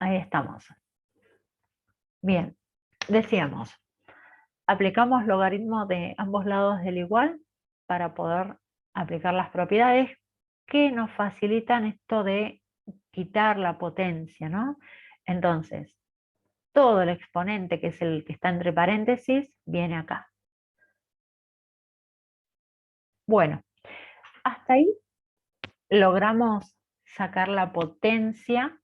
Ahí estamos. Bien, decíamos, aplicamos logaritmo de ambos lados del igual para poder aplicar las propiedades que nos facilitan esto de quitar la potencia, ¿no? Entonces, todo el exponente, que es el que está entre paréntesis, viene acá. Bueno, hasta ahí logramos sacar la potencia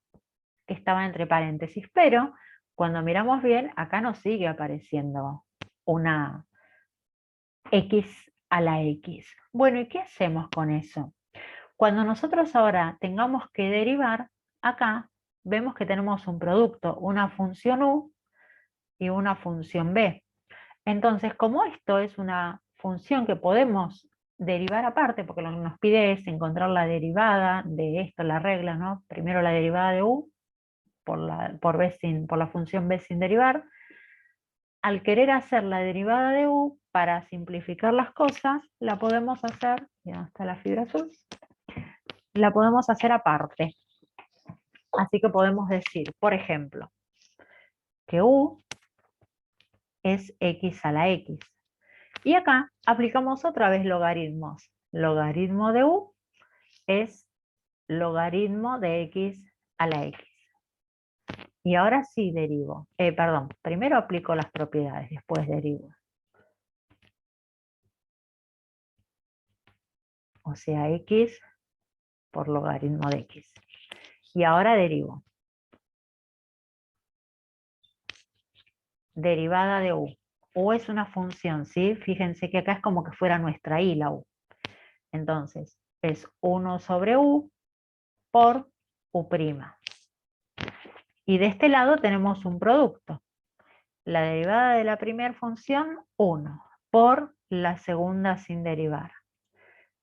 que estaba entre paréntesis, pero cuando miramos bien, acá nos sigue apareciendo una x a la x. Bueno, ¿y qué hacemos con eso? Cuando nosotros ahora tengamos que derivar, acá vemos que tenemos un producto, una función u y una función b. Entonces, como esto es una función que podemos derivar aparte, porque lo que nos pide es encontrar la derivada de esto, la regla, ¿no? Primero la derivada de u por la función b sin derivar. Al querer hacer la derivada de u, para simplificar las cosas, la podemos hacer, ya está la fibra azul, la podemos hacer aparte. Así que podemos decir, por ejemplo, que u es x a la x. Y acá aplicamos otra vez logaritmos. Logaritmo de u es logaritmo de x a la x. Y ahora sí derivo. Perdón, primero aplico las propiedades, después derivo. O sea, x por logaritmo de x. Y ahora derivo. Derivada de u. U es una función, ¿sí? Fíjense que acá es como que fuera nuestra y la u. Entonces, es 1 sobre u por u'. Y de este lado tenemos un producto. La derivada de la primera función, 1, por la segunda sin derivar.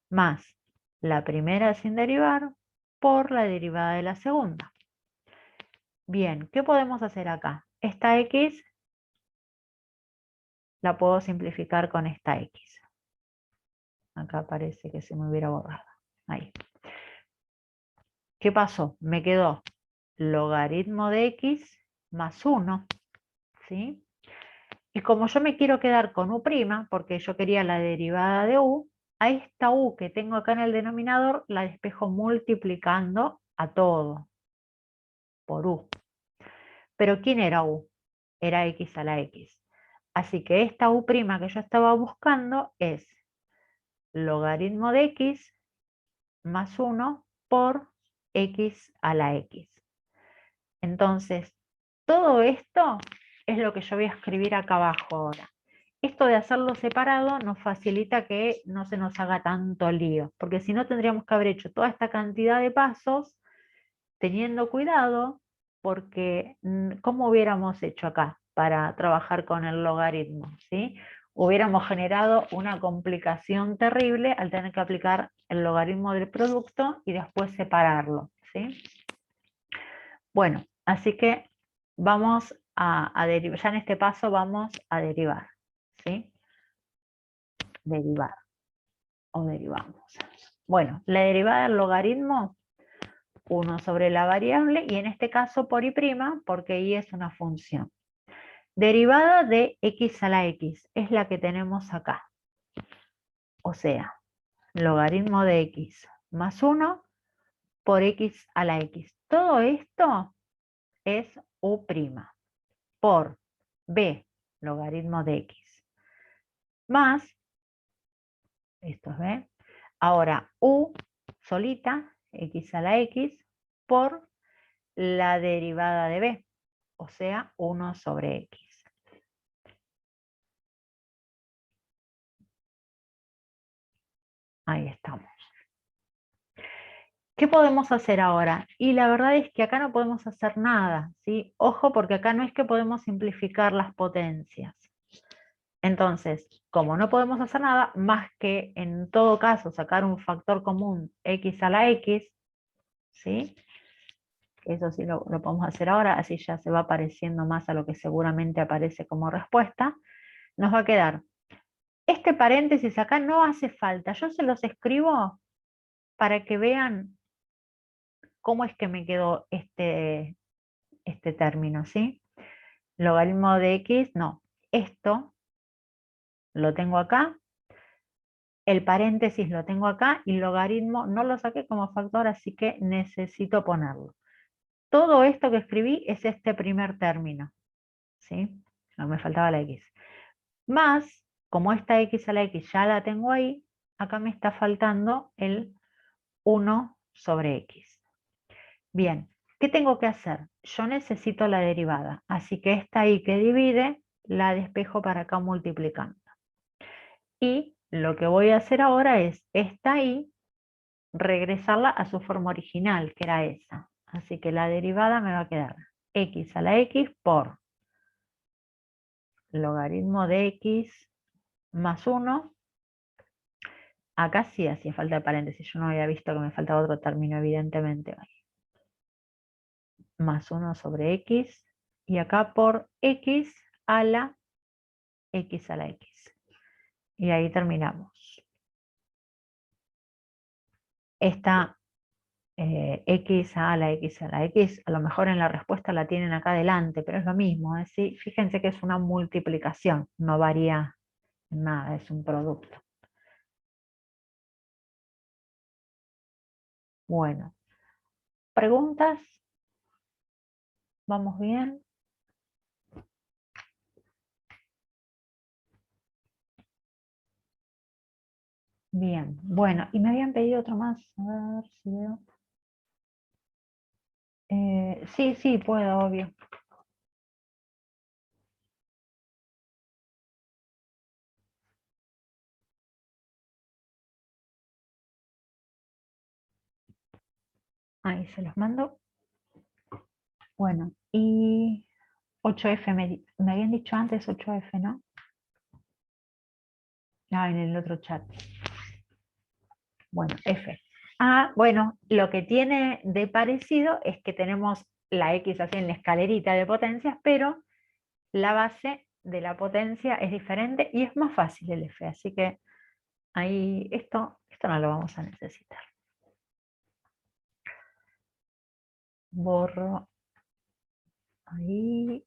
Más la primera sin derivar por la derivada de la segunda. Bien, ¿qué podemos hacer acá? Esta x la puedo simplificar con esta x. Acá parece que se me hubiera borrado. Ahí. ¿Qué pasó? Me quedó logaritmo de x más 1, ¿sí? Y como yo me quiero quedar con u', porque yo quería la derivada de u, a esta u que tengo acá en el denominador la despejo multiplicando a todo por u. Pero ¿quién era u? Era x a la x. Así que esta u' que yo estaba buscando es logaritmo de x más 1 por x a la x. Entonces, todo esto es lo que yo voy a escribir acá abajo ahora. Esto de hacerlo separado nos facilita que no se nos haga tanto lío, porque si no tendríamos que haber hecho toda esta cantidad de pasos teniendo cuidado, porque ¿cómo hubiéramos hecho acá para trabajar con el logaritmo? ¿Sí? Hubiéramos generado una complicación terrible al tener que aplicar el logaritmo del producto y después separarlo, ¿sí? Bueno, así que vamos a derivar, ya en este paso vamos a derivar, ¿sí? Derivar o derivamos. Bueno, la derivada del logaritmo, 1 sobre la variable, y en este caso por y', porque y es una función. Derivada de x a la x, es la que tenemos acá. O sea, logaritmo de x más 1 por x a la x. Todo esto es u' por b, logaritmo de x, más, esto es b, ahora u solita, x a la x, por la derivada de b, o sea, 1 sobre x. Ahí estamos. ¿Qué podemos hacer ahora? Y la verdad es que acá no podemos hacer nada, ¿sí? Ojo, porque acá no es que podemos simplificar las potencias. Entonces, como no podemos hacer nada, más que en todo caso sacar un factor común x a la x, ¿sí? Eso sí lo podemos hacer ahora, así ya se va pareciendo más a lo que seguramente aparece como respuesta. Nos va a quedar, este paréntesis acá no hace falta, yo se los escribo para que vean cómo es que me quedó este término, ¿sí? Logaritmo de x, no. Esto lo tengo acá, el paréntesis lo tengo acá y logaritmo no lo saqué como factor, así que necesito ponerlo. Todo esto que escribí es este primer término, ¿sí? No me faltaba la x. Más, como esta x a la x ya la tengo ahí, acá me está faltando el 1 sobre x. Bien, ¿qué tengo que hacer? Yo necesito la derivada, así que esta y que divide la despejo para acá multiplicando. Y lo que voy a hacer ahora es esta y regresarla a su forma original, que era esa. Así que la derivada me va a quedar x a la x por logaritmo de x más 1. Acá sí hacía falta el paréntesis, yo no había visto que me faltaba otro término, evidentemente. Más 1 sobre x, y acá por x a la x a la x. Y ahí terminamos. Esta x a la x a la x, a lo mejor en la respuesta la tienen acá adelante, pero es lo mismo. ¿Sí? Fíjense que es una multiplicación, no varía en nada, es un producto. Bueno, ¿preguntas? ¿Vamos bien? Bien, bueno, y me habían pedido otro más, a ver si veo. Sí, sí, puedo, obvio. Ahí se los mando. Bueno, y 8F, me habían dicho antes 8F, ¿no? Ah, en el otro chat. Bueno, F. Ah, bueno, lo que tiene de parecido es que tenemos la X así en la escalerita de potencias, pero la base de la potencia es diferente y es más fácil el F, así que ahí esto no lo vamos a necesitar. Borro ahí.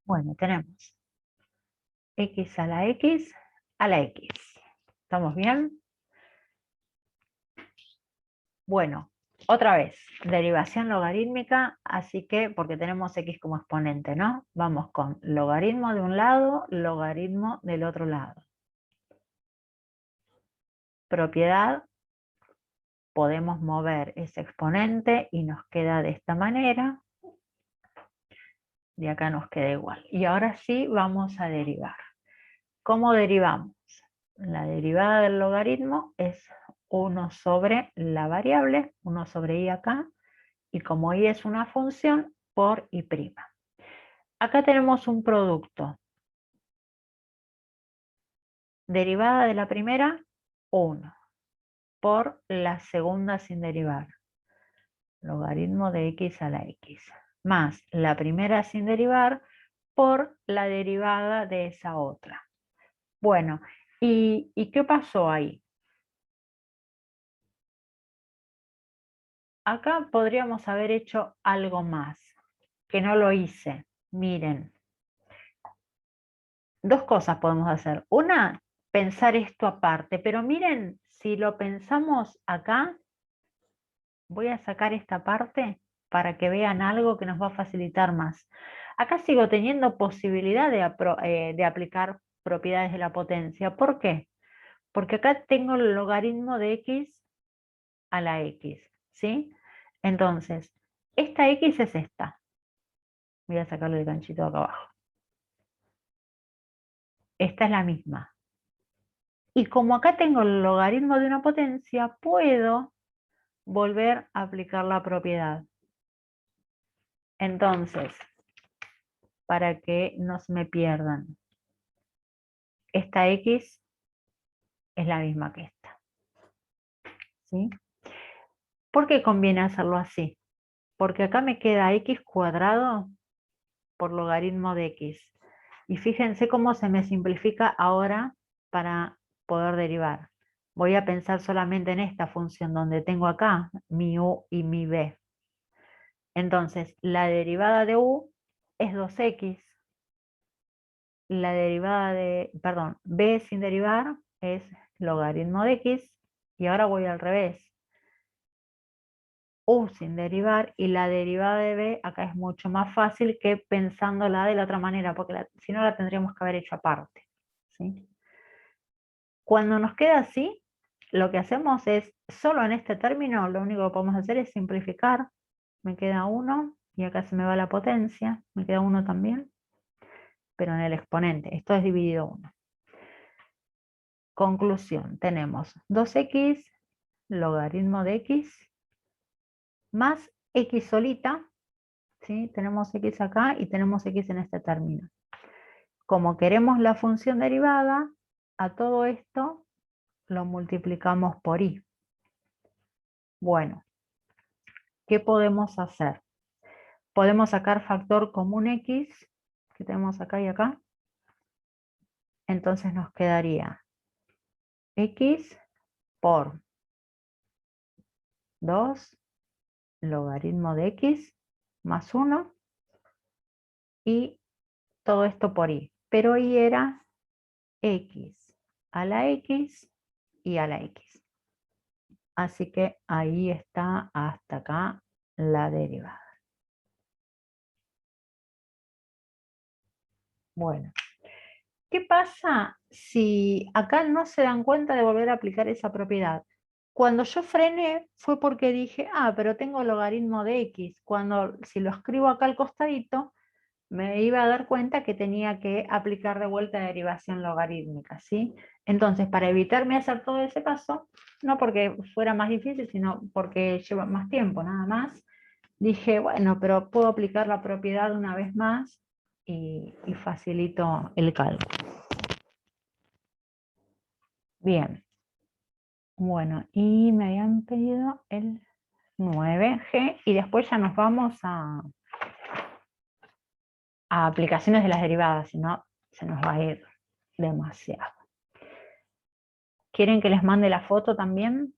Bueno, tenemos X a la X a la X. ¿Estamos bien? Bueno, otra vez, derivación logarítmica, así que, porque tenemos x como exponente, ¿no? Vamos con logaritmo de un lado, logaritmo del otro lado. Propiedad, podemos mover ese exponente y nos queda de esta manera. Y acá nos queda igual. Y ahora sí vamos a derivar. ¿Cómo derivamos? La derivada del logaritmo es 1 sobre la variable, 1 sobre y acá, y como y es una función, por y'. Acá tenemos un producto. Derivada de la primera, 1. Por la segunda sin derivar. Logaritmo de x a la x. Más la primera sin derivar por la derivada de esa otra. Bueno, ¿y qué pasó ahí? Acá podríamos haber hecho algo más, que no lo hice. Miren, dos cosas podemos hacer. Una, pensar esto aparte, pero miren, si lo pensamos acá, voy a sacar esta parte para que vean algo que nos va a facilitar más. Acá sigo teniendo posibilidad de aplicar propiedades de la potencia. ¿Por qué? Porque acá tengo el logaritmo de x a la x, ¿sí? Entonces, esta x es esta. Voy a sacarle el ganchito de acá abajo. Esta es la misma. Y como acá tengo el logaritmo de una potencia, puedo volver a aplicar la propiedad. Entonces, para que no se me pierdan, esta x es la misma que esta. ¿Sí? ¿Por qué conviene hacerlo así? Porque acá me queda x cuadrado por logaritmo de x. Y fíjense cómo se me simplifica ahora para poder derivar. voy a pensar solamente en esta función donde tengo acá mi u y mi b. Entonces, la derivada de u es 2x. La derivada de, perdón, b sin derivar es logaritmo de x. Y ahora voy al revés. U sin derivar y la derivada de b acá es mucho más fácil que pensándola de la otra manera, porque si no la tendríamos que haber hecho aparte. ¿Sí? Cuando nos queda así, lo que hacemos es, solo en este término, lo único que podemos hacer es simplificar. Me queda 1 y acá se me va la potencia, me queda 1 también, pero en el exponente. Esto es dividido 1. Conclusión, tenemos 2x logaritmo de x más x solita, ¿sí? Tenemos x acá y tenemos x en este término. Como queremos la función derivada, a todo esto lo multiplicamos por y. Bueno, ¿qué podemos hacer? Podemos sacar factor común x, que tenemos acá y acá. Entonces nos quedaría x por 2 logaritmo de x más 1 y todo esto por y. Pero y era x a la x y a la x. Así que ahí está hasta acá la derivada. Bueno, ¿qué pasa si acá no se dan cuenta de volver a aplicar esa propiedad? Cuando yo frené fue porque dije, pero tengo logaritmo de x. Si lo escribo acá al costadito, me iba a dar cuenta que tenía que aplicar de vuelta derivación logarítmica, ¿sí? Entonces, para evitarme hacer todo ese paso, no porque fuera más difícil, sino porque lleva más tiempo, nada más, dije, bueno, pero puedo aplicar la propiedad una vez más y facilito el cálculo. Bien. Bueno, y me habían pedido el 9G y después ya nos vamos a aplicaciones de las derivadas, si no se nos va a ir demasiado. ¿Quieren que les mande la foto también?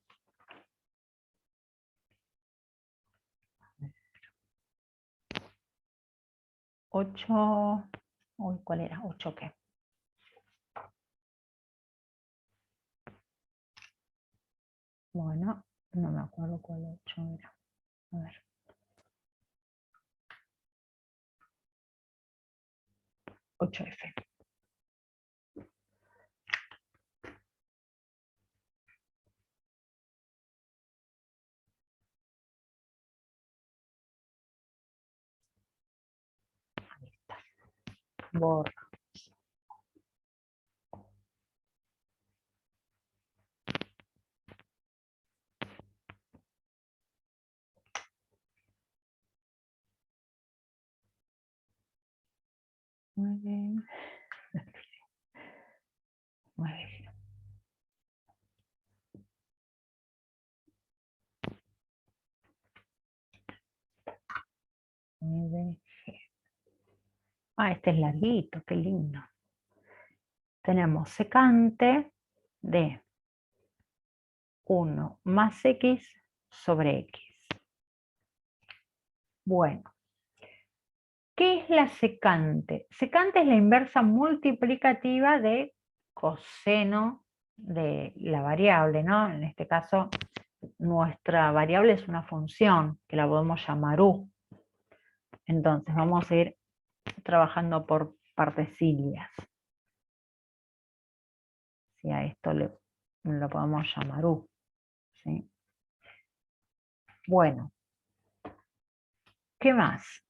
8, uy, ¿cuál era? 8 qué. Bueno, no me acuerdo cuál 8 era. A ver. 8F. Ahí está. Borra. Muy bien. 9. Este es larguito, qué lindo. Tenemos secante de 1 más x sobre x. Bueno, ¿qué es la secante? Secante es la inversa multiplicativa de coseno de la variable, ¿no? En este caso, nuestra variable es una función que la podemos llamar u. Entonces, vamos a ir trabajando por partecillas. Si a esto lo podemos llamar u. ¿Sí? Bueno, ¿qué más?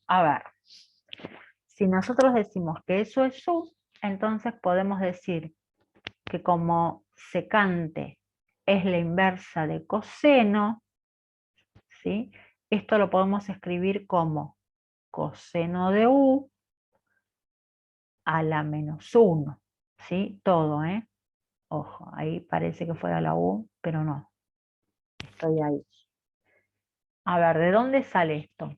A ver, si nosotros decimos que eso es u, entonces podemos decir que como secante es la inversa de coseno, ¿sí? Esto lo podemos escribir como coseno de u a la menos 1, ¿sí? Todo, ¿eh? Ojo, ahí parece que fuera la u, pero no, estoy ahí. A ver, ¿de dónde sale esto?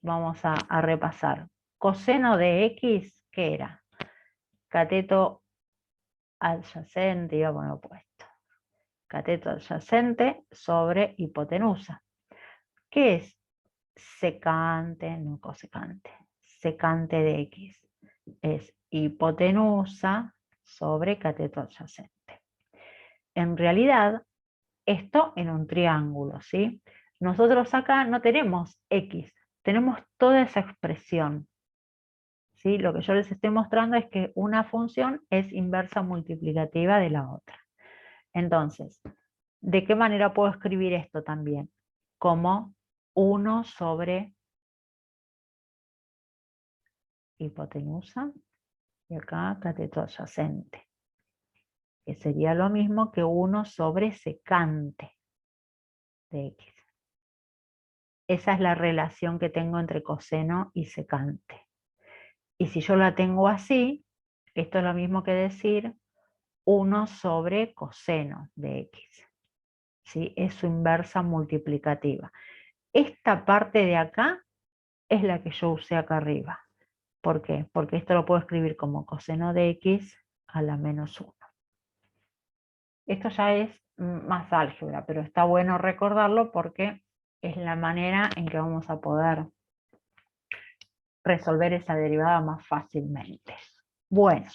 Vamos a repasar. Coseno de x, ¿qué era? Cateto adyacente, iba a poner opuesto. Cateto adyacente sobre hipotenusa. ¿Qué es? Secante, no cosecante. Secante de X. Es hipotenusa sobre cateto adyacente. En realidad, esto en un triángulo, ¿sí? Nosotros acá no tenemos X, tenemos toda esa expresión. ¿Sí? Lo que yo les estoy mostrando es que una función es inversa multiplicativa de la otra. Entonces, ¿de qué manera puedo escribir esto también? Como 1 sobre hipotenusa y acá cateto adyacente, que sería lo mismo que 1 sobre secante de X. Esa es la relación que tengo entre coseno y secante. Y si yo la tengo así, esto es lo mismo que decir 1 sobre coseno de X. ¿Sí? Es su inversa multiplicativa. Esta parte de acá es la que yo usé acá arriba. ¿Por qué? Porque esto lo puedo escribir como coseno de X a la menos 1. Esto ya es más álgebra, pero está bueno recordarlo porque es la manera en que vamos a poder resolver esa derivada más fácilmente. Bueno,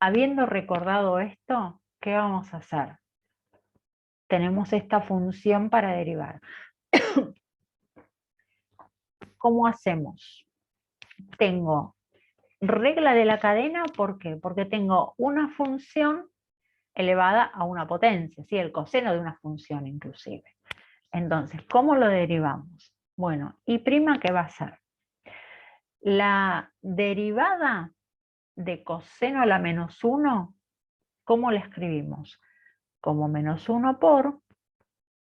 habiendo recordado esto, ¿qué vamos a hacer? Tenemos esta función para derivar. ¿Cómo hacemos? Tengo regla de la cadena, ¿por qué? Porque tengo una función elevada a una potencia, ¿sí? El coseno de una función inclusive. Entonces, ¿cómo lo derivamos? Bueno, ¿y prima qué va a ser? La derivada de coseno a la menos 1, ¿cómo la escribimos? Como menos 1 por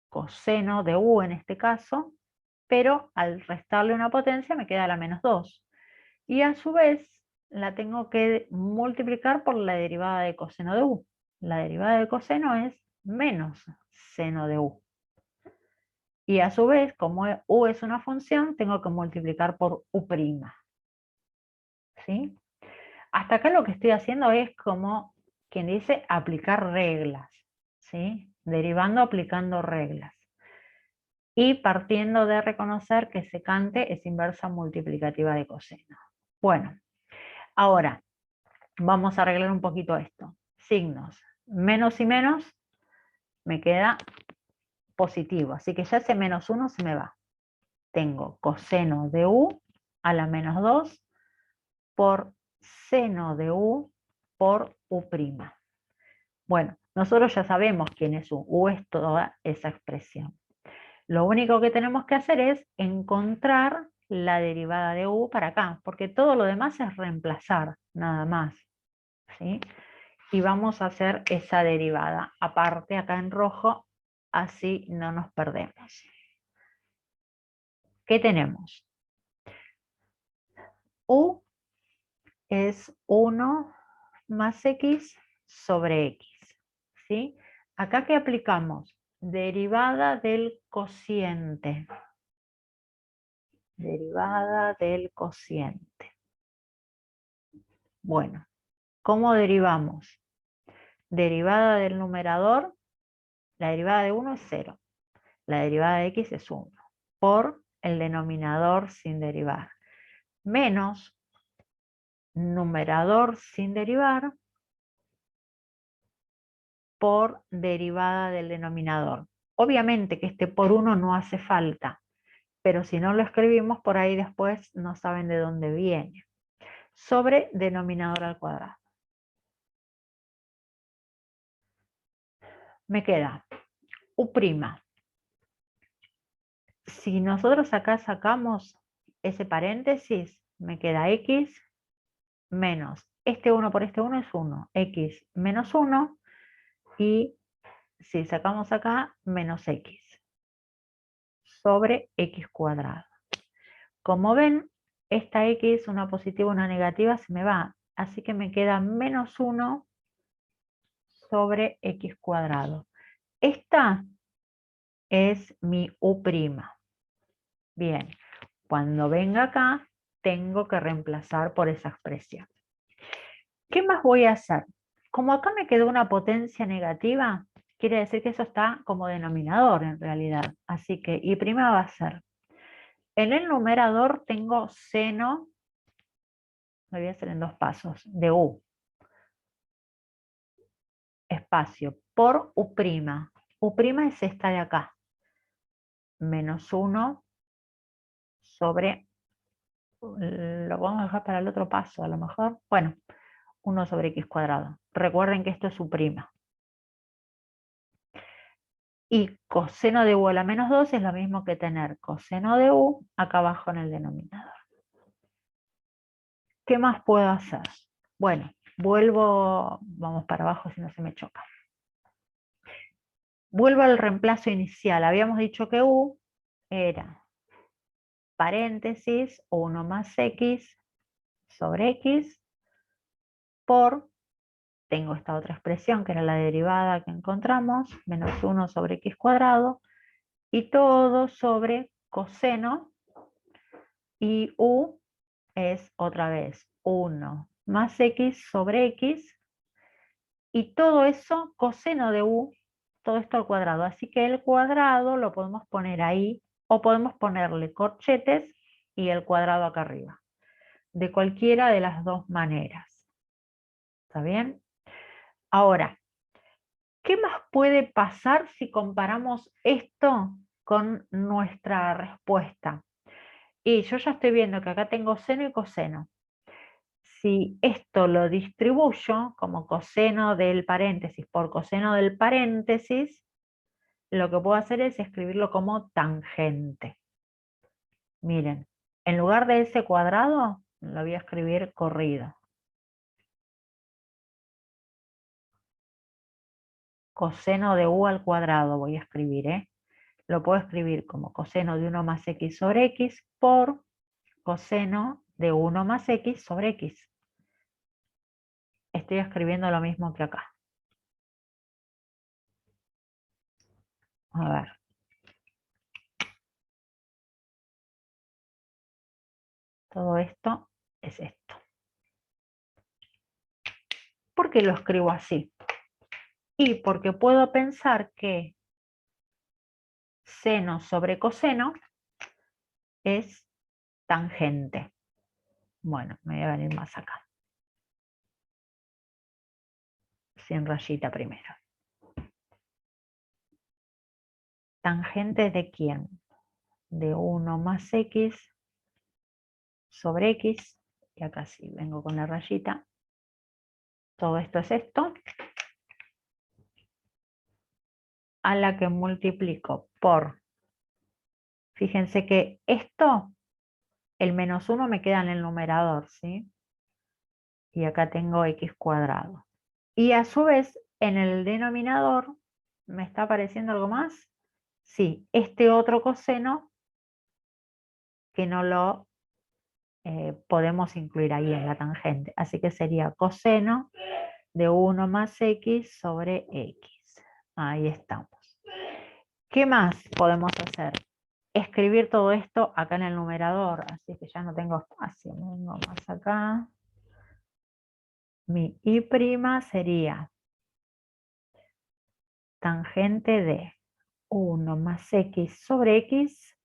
coseno de u en este caso, pero al restarle una potencia me queda la menos 2. Y a su vez la tengo que multiplicar por la derivada de coseno de u. La derivada de coseno es menos seno de u. Y a su vez, como u es una función, tengo que multiplicar por u'. ¿Sí? Hasta acá lo que estoy haciendo es como quien dice aplicar reglas. ¿Sí? Derivando aplicando reglas. Y partiendo de reconocer que secante es inversa multiplicativa de coseno. Bueno, ahora vamos a arreglar un poquito esto. Signos, menos y menos, me queda positivo. Así que ya ese menos 1 se me va. Tengo coseno de u a la menos 2 por seno de u por u'. Bueno, nosotros ya sabemos quién es u. U es toda esa expresión. Lo único que tenemos que hacer es encontrar la derivada de u para acá, porque todo lo demás es reemplazar, nada más. ¿Sí? Y vamos a hacer esa derivada, aparte acá en rojo, así no nos perdemos. ¿Qué tenemos? U es 1 más x sobre x. ¿Sí? Acá ¿qué aplicamos? Derivada del cociente. Derivada del cociente. Bueno, ¿cómo derivamos? Derivada del numerador, la derivada de 1 es 0. La derivada de x es 1. Por el denominador sin derivar. Menos numerador sin derivar por derivada del denominador. Obviamente que este por 1 no hace falta, pero si no lo escribimos por ahí después no saben de dónde viene. Sobre denominador al cuadrado. Me queda u'. Si nosotros acá sacamos ese paréntesis, me queda x menos este 1 por este 1 es 1, x menos 1, y si sacamos acá, menos x sobre x cuadrado. Como ven, esta x, una positiva y una negativa, se me va, así que me queda menos 1 sobre x cuadrado. Esta es mi u'. Bien, cuando venga acá, tengo que reemplazar por esa expresión. ¿Qué más voy a hacer? como acá me quedó una potencia negativa, quiere decir que eso está como denominador en realidad. Así que y' va a ser, en el numerador tengo seno, lo voy a hacer en 2 pasos, de u, espacio, por u'. U' es esta de acá, menos 1 sobre, lo vamos a dejar para el otro paso a lo mejor, bueno, 1 sobre x cuadrado. Recuerden que esto es u'. Y coseno de u a la menos 2 es lo mismo que tener coseno de u acá abajo en el denominador. ¿Qué más puedo hacer? Bueno, vuelvo, vamos para abajo si no se me choca. Vuelvo al reemplazo inicial. Habíamos dicho que u era paréntesis 1 más x sobre x por, tengo esta otra expresión que era la derivada que encontramos, menos 1 sobre x cuadrado, y todo sobre coseno, y u es otra vez 1 más x sobre x, y todo eso coseno de u, todo esto al cuadrado. Así que el cuadrado lo podemos poner ahí, o podemos ponerle corchetes y el cuadrado acá arriba. De cualquiera de las dos maneras. ¿Está bien? Ahora, ¿qué más puede pasar si comparamos esto con nuestra respuesta? Y yo ya estoy viendo que acá tengo seno y coseno. Si esto lo distribuyo como coseno del paréntesis por coseno del paréntesis, lo que puedo hacer es escribirlo como tangente. Miren, en lugar de ese cuadrado, lo voy a escribir corrido. Coseno de u al cuadrado voy a escribir, ¿eh? Lo puedo escribir como coseno de 1 más x sobre x por coseno de 1 más x sobre x. Estoy escribiendo lo mismo que acá. A ver. Todo esto es esto. ¿Por qué lo escribo así? Y porque puedo pensar que seno sobre coseno es tangente. Bueno, me voy a venir más acá. Sin rayita primero. ¿Tangente de quién? De 1 más x sobre x. Y acá sí, vengo con la rayita. Todo esto es esto. A la que multiplico por, fíjense que esto, el menos 1 me queda en el numerador, ¿sí? Y acá tengo x cuadrado. Y a su vez, en el denominador, ¿me está apareciendo algo más? Sí, este otro coseno que no lo podemos incluir ahí en la tangente. Así que sería coseno de 1 más x sobre x. Ahí estamos. ¿Qué más podemos hacer? Escribir todo esto acá en el numerador, así que ya no tengo espacio. Vengo más acá. Mi y' sería tangente de 1 más x sobre x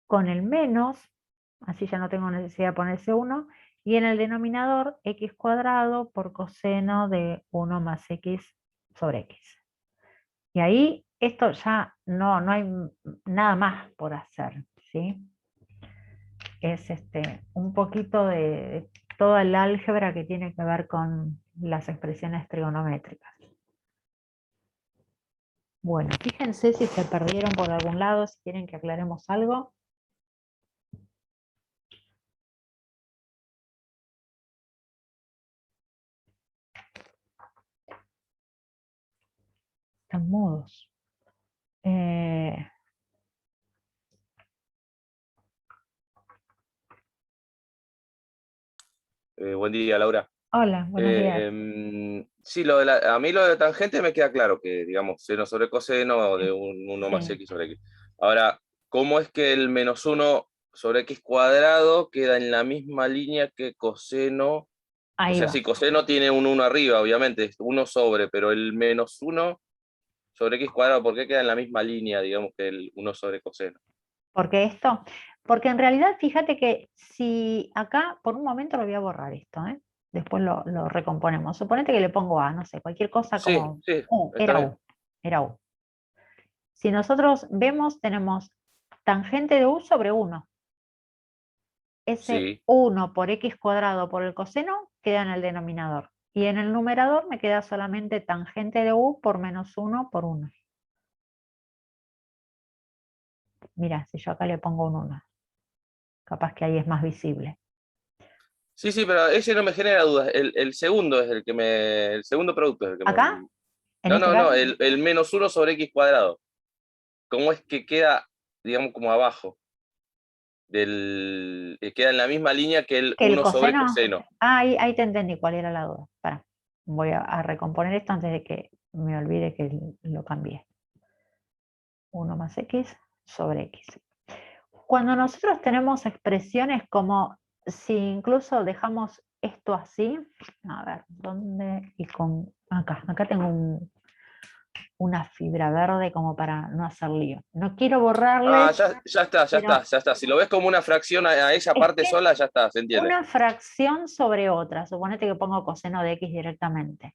con el menos, así ya no tengo necesidad de ponerse 1, y en el denominador x cuadrado por coseno de 1 más x sobre x. Y ahí esto ya no hay nada más por hacer, ¿sí? Es un poquito de toda el álgebra que tiene que ver con las expresiones trigonométricas. Bueno, fíjense si se perdieron por algún lado, si quieren que aclaremos algo. Están mudos. Buen día, Laura. Hola, buenos días. Sí, a mí lo de tangente me queda claro, que digamos seno sobre coseno de un 1 más Sí. x sobre x. Ahora, ¿cómo es que el menos 1 sobre x cuadrado queda en la misma línea que coseno O Ahí sea, va. si coseno tiene un 1 arriba, obviamente, es 1 sobre, pero el menos 1 sobre x cuadrado, ¿por qué queda en la misma línea, digamos, que el 1 sobre coseno? Porque esto, porque en realidad fíjate que si acá, por un momento lo voy a borrar esto, ¿eh? Después lo recomponemos. Suponete que le pongo A, no sé, cualquier cosa Sí, como sí, U, está era bien. U, era U. Si nosotros vemos, tenemos tangente de U sobre 1. Ese Sí, 1 por x cuadrado por el coseno queda en el denominador. Y en el numerador me queda solamente tangente de U por menos 1 por 1. Mira, si yo acá le pongo un 1, capaz que ahí es más visible. sí, sí, pero ese no me genera dudas. El segundo es el segundo producto es el que me... Acá, en No, este no, no, caso, el menos 1 sobre x cuadrado. ¿Cómo es que queda, digamos, como abajo? Queda en la misma línea que el que el 1 sobre coseno, coseno. ahí te entendí cuál era la duda. Pará, voy a recomponer esto antes de que me olvide que lo cambié. 1 más x sobre x. Cuando nosotros tenemos expresiones como si incluso dejamos esto así, a ver, ¿dónde? Y con acá tengo una fibra verde como para no hacer lío. No quiero Ah, borrarles, ya está, ya pero está, ya está. Si lo ves como una fracción a esa es parte que es sola, ya está, se entiende. una fracción sobre otra. Suponete que pongo coseno de x directamente.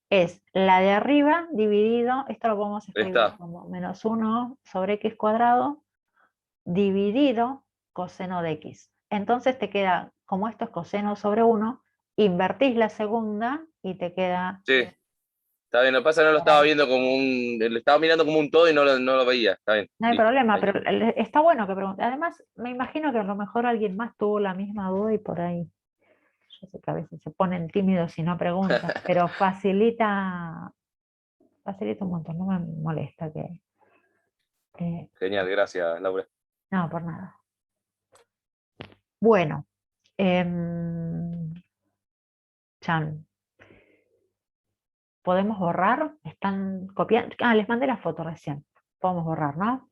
Es la de arriba dividido, esto lo podemos escribir Está. como menos 1 sobre x cuadrado dividido coseno de x. Entonces te queda, como esto es coseno sobre 1, invertís la segunda y te queda Sí, está bien. Lo que pasa es que no lo por estaba ahí. viendo como lo estaba mirando como un todo y no lo veía. Está bien, No hay listo, problema, pero tranquilo. está bueno que pregunte. Además, me imagino que a lo mejor alguien más tuvo la misma duda y por ahí. Yo sé que a veces se ponen tímidos y no preguntan, pero facilita un montón, no me molesta que... eh, Genial, gracias, Laura. no, por nada. Bueno, em, Chan, ¿podemos borrar? ¿Están copiando? Ah, les mandé la foto recién. Podemos borrar, ¿no?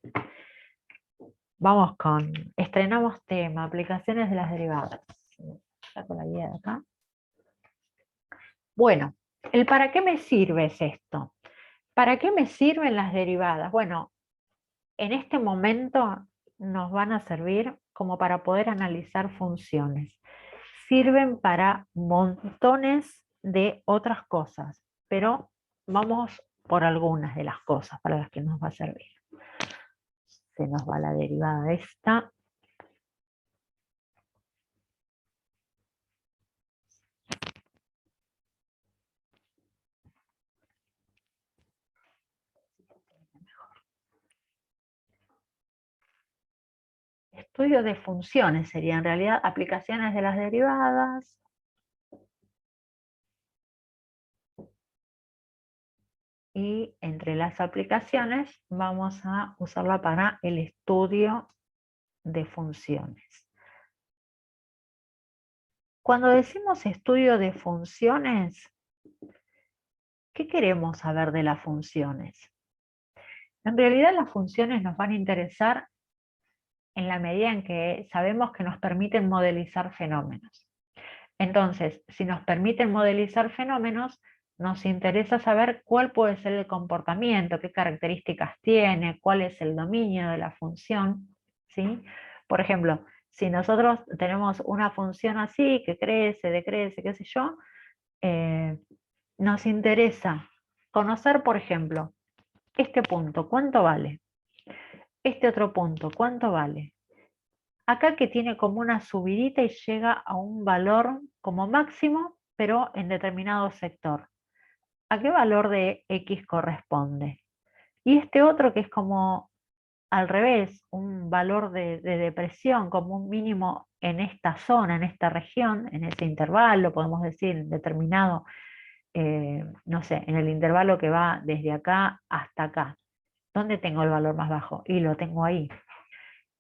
Vamos estrenamos tema, aplicaciones de las derivadas. Saco la guía de acá. Bueno, el para qué me sirve es esto. ¿Para qué me sirven las derivadas? Bueno, en este momento nos van a servir como para poder analizar funciones. Sirven para montones de otras cosas, pero vamos por algunas de las cosas para las que nos va a servir. Se nos va la derivada esta. Estudio de funciones sería en realidad aplicaciones de las derivadas. Y entre las aplicaciones vamos a usarla para el estudio de funciones. Cuando decimos estudio de funciones, ¿qué queremos saber de las funciones? En realidad las funciones nos van a interesar en la medida en que sabemos que nos permiten modelizar fenómenos. Entonces, si nos permiten modelizar fenómenos, nos interesa saber cuál puede ser el comportamiento, qué características tiene, cuál es el dominio de la función, ¿sí? Por ejemplo, si nosotros tenemos una función así, que crece, decrece, qué sé yo, nos interesa conocer, por ejemplo, este punto, ¿cuánto vale? Este otro punto, ¿cuánto vale? Acá que tiene como una subidita y llega a un valor como máximo, pero en determinado sector. ¿A qué valor de X corresponde? Y este otro que es como al revés, un valor de depresión, como un mínimo en esta zona, en esta región, en ese intervalo, podemos decir, determinado, no sé, en el intervalo que va desde acá hasta acá. ¿Dónde tengo el valor más bajo? Y lo tengo ahí.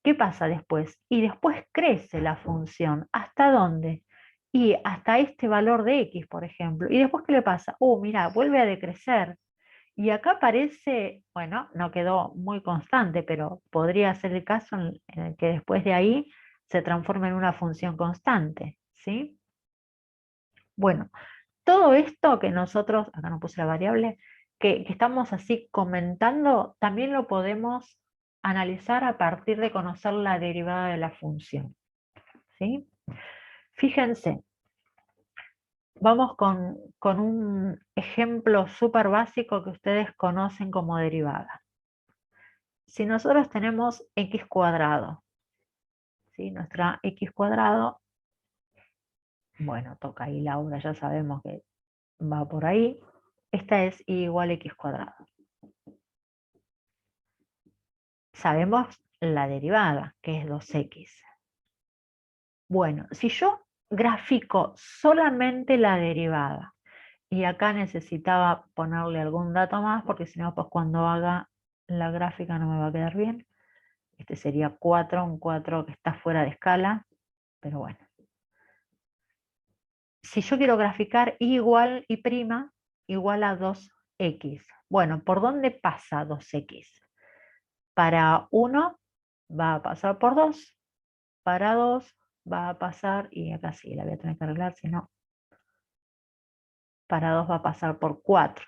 ¿Qué pasa después? Y después crece la función. ¿Hasta dónde? Y hasta este valor de X, por ejemplo. ¿Y después qué le pasa? Mira, vuelve a decrecer. Y acá aparece, bueno, no quedó muy constante, pero podría ser el caso en el que después de ahí se transforma en una función constante, ¿sí? Bueno, todo esto que nosotros, acá no puse la variable, que estamos así comentando, también lo podemos analizar a partir de conocer la derivada de la función. ¿Sí? Fíjense, vamos con un ejemplo súper básico que ustedes conocen como derivada. Si nosotros tenemos x cuadrado, ¿sí? Nuestra x cuadrado, bueno, toca ahí Laura, ya sabemos que va por ahí. Esta es y igual a x cuadrado. Sabemos la derivada, que es 2x. Bueno, si yo grafico solamente la derivada, y acá necesitaba ponerle algún dato más, porque si no, pues cuando haga la gráfica no me va a quedar bien. Este sería 4, un 4 que está fuera de escala, pero bueno. Si yo quiero graficar y igual y prima igual a 2x. Bueno, ¿por dónde pasa 2x? Para 1 va a pasar por 2, para 2 va a pasar, y acá sí la voy a tener que arreglar, si no, para 2 va a pasar por 4.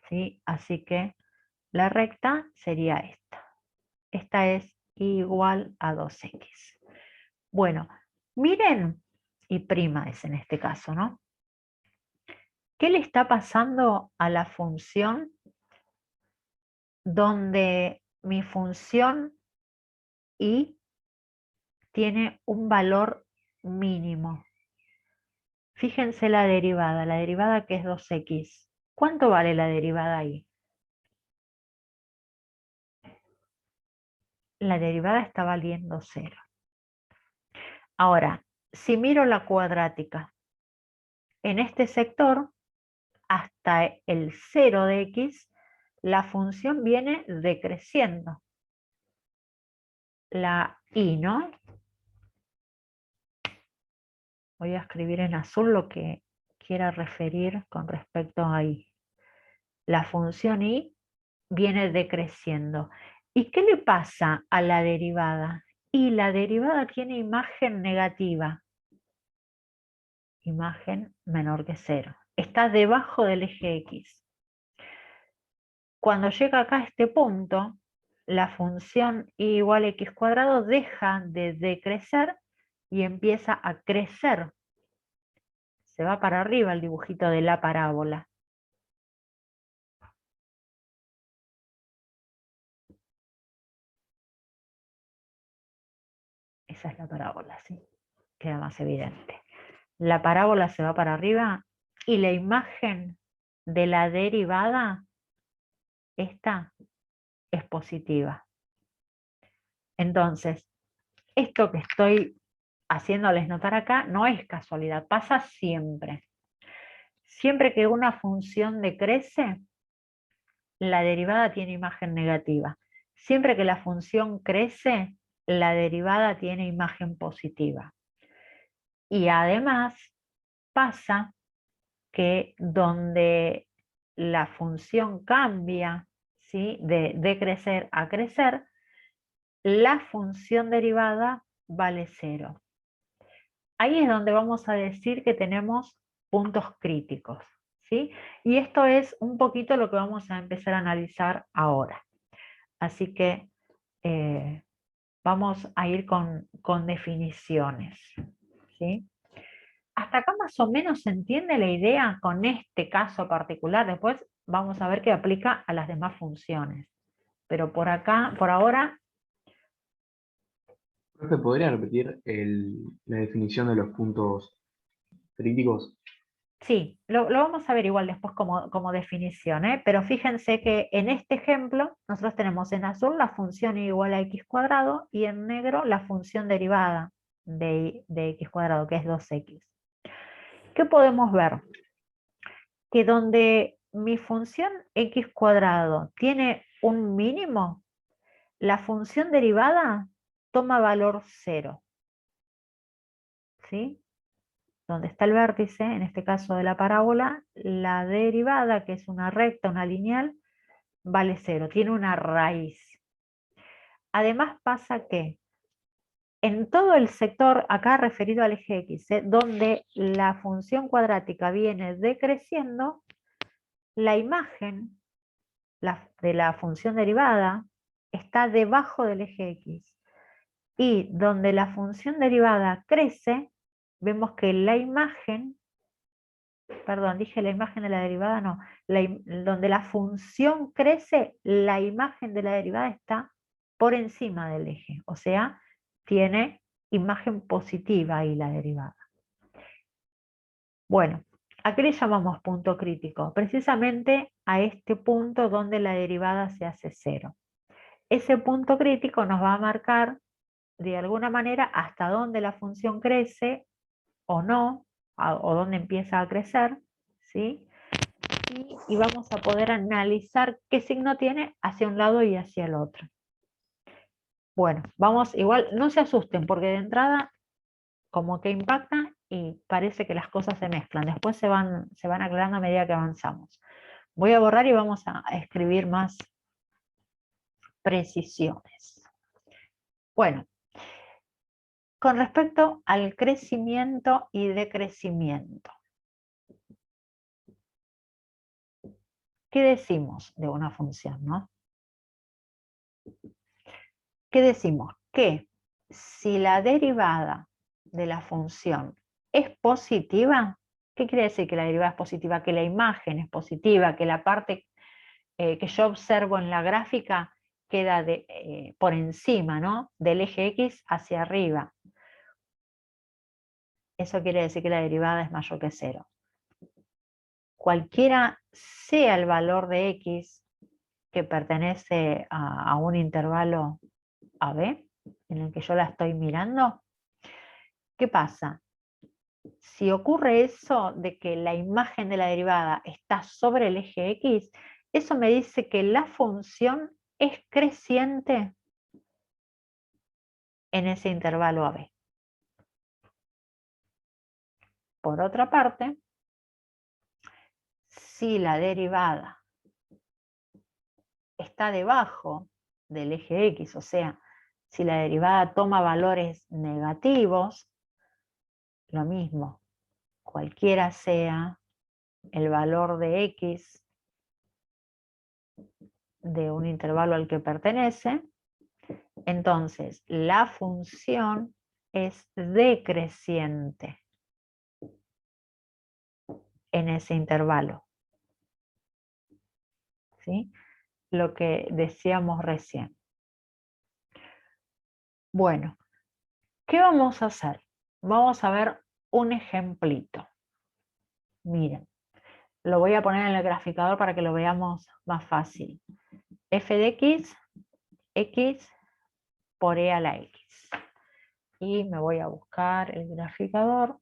¿Sí? Así que la recta sería esta. Esta es igual a 2x. Bueno, miren, y prima es en este caso, ¿no? ¿Qué le está pasando a la función donde mi función y tiene un valor mínimo? Fíjense la derivada que es 2x. ¿Cuánto vale la derivada ahí? La derivada está valiendo 0. Ahora, si miro la cuadrática, en este sector, hasta el 0 de x, la función viene decreciendo. La y, ¿no? Voy a escribir en azul lo que quiera referir con respecto a y. La función y viene decreciendo. ¿Y qué le pasa a la derivada? Y la derivada tiene imagen negativa. Imagen menor que 0. Está debajo del eje x. Cuando llega acá a este punto, la función y igual a x cuadrado deja de decrecer y empieza a crecer. Se va para arriba el dibujito de la parábola. Esa es la parábola, ¿sí? Queda más evidente. La parábola se va para arriba y la imagen de la derivada, esta, es positiva. Entonces, esto que estoy haciéndoles notar acá no es casualidad, pasa siempre. Siempre que una función decrece, la derivada tiene imagen negativa. Siempre que la función crece, la derivada tiene imagen positiva. Y además pasa que donde la función cambia, ¿sí?, de decrecer a crecer, la función derivada vale 0. Ahí es donde vamos a decir que tenemos puntos críticos, ¿sí? Y esto es un poquito lo que vamos a empezar a analizar ahora. Así que vamos a ir con definiciones, ¿sí? Hasta acá más o menos se entiende la idea con este caso particular. Después vamos a ver qué aplica a las demás funciones. Pero por acá, por ahora, Profe, ¿podría repetir la definición de los puntos críticos? sí, lo vamos a ver igual después como definición, ¿eh? Pero fíjense que en este ejemplo nosotros tenemos en azul la función igual a x cuadrado y en negro la función derivada de x cuadrado, que es 2x. ¿Qué podemos ver? Que donde mi función x cuadrado tiene un mínimo, la función derivada toma valor 0. ¿Sí? Donde está el vértice, en este caso de la parábola, la derivada, que es una recta, una lineal, vale 0, tiene una raíz. Además pasa que en todo el sector, acá referido al eje X, donde la función cuadrática viene decreciendo, la imagen de la función derivada está debajo del eje X. Y donde la función derivada crece, vemos que la imagen, perdón, dije la imagen de la derivada, no, donde la función crece, la imagen de la derivada está por encima del eje, o sea, tiene imagen positiva ahí la derivada. Bueno, ¿a qué le llamamos punto crítico? Precisamente a este punto donde la derivada se hace cero. Ese punto crítico nos va a marcar de alguna manera hasta dónde la función crece o no, o dónde empieza a crecer, ¿sí? Y vamos a poder analizar qué signo tiene hacia un lado y hacia el otro. Bueno, vamos, igual no se asusten porque de entrada como que impacta y parece que las cosas se mezclan. Después se van aclarando a medida que avanzamos. Voy a borrar y vamos a escribir más precisiones. Bueno, con respecto al crecimiento y decrecimiento. ¿Qué decimos de una función, no? ¿Qué decimos? Que si la derivada de la función es positiva, ¿qué quiere decir que la derivada es positiva? Que la imagen es positiva, que la parte que yo observo en la gráfica queda por encima, ¿no? Del eje X hacia arriba. Eso quiere decir que la derivada es mayor que 0. Cualquiera sea el valor de X que pertenece a un intervalo AB, en el que yo la estoy mirando, ¿qué pasa? Si ocurre eso de que la imagen de la derivada está sobre el eje X, eso me dice que la función es creciente en ese intervalo AB. Por otra parte, si la derivada está debajo del eje X, o sea, si la derivada toma valores negativos, lo mismo, cualquiera sea el valor de X de un intervalo al que pertenece, entonces la función es decreciente en ese intervalo. ¿Sí? Lo que decíamos recién. Bueno, ¿qué vamos a hacer? Vamos a ver un ejemplito. Miren, lo voy a poner en el graficador para que lo veamos más fácil. F de X, X por E a la X. Y me voy a buscar el graficador.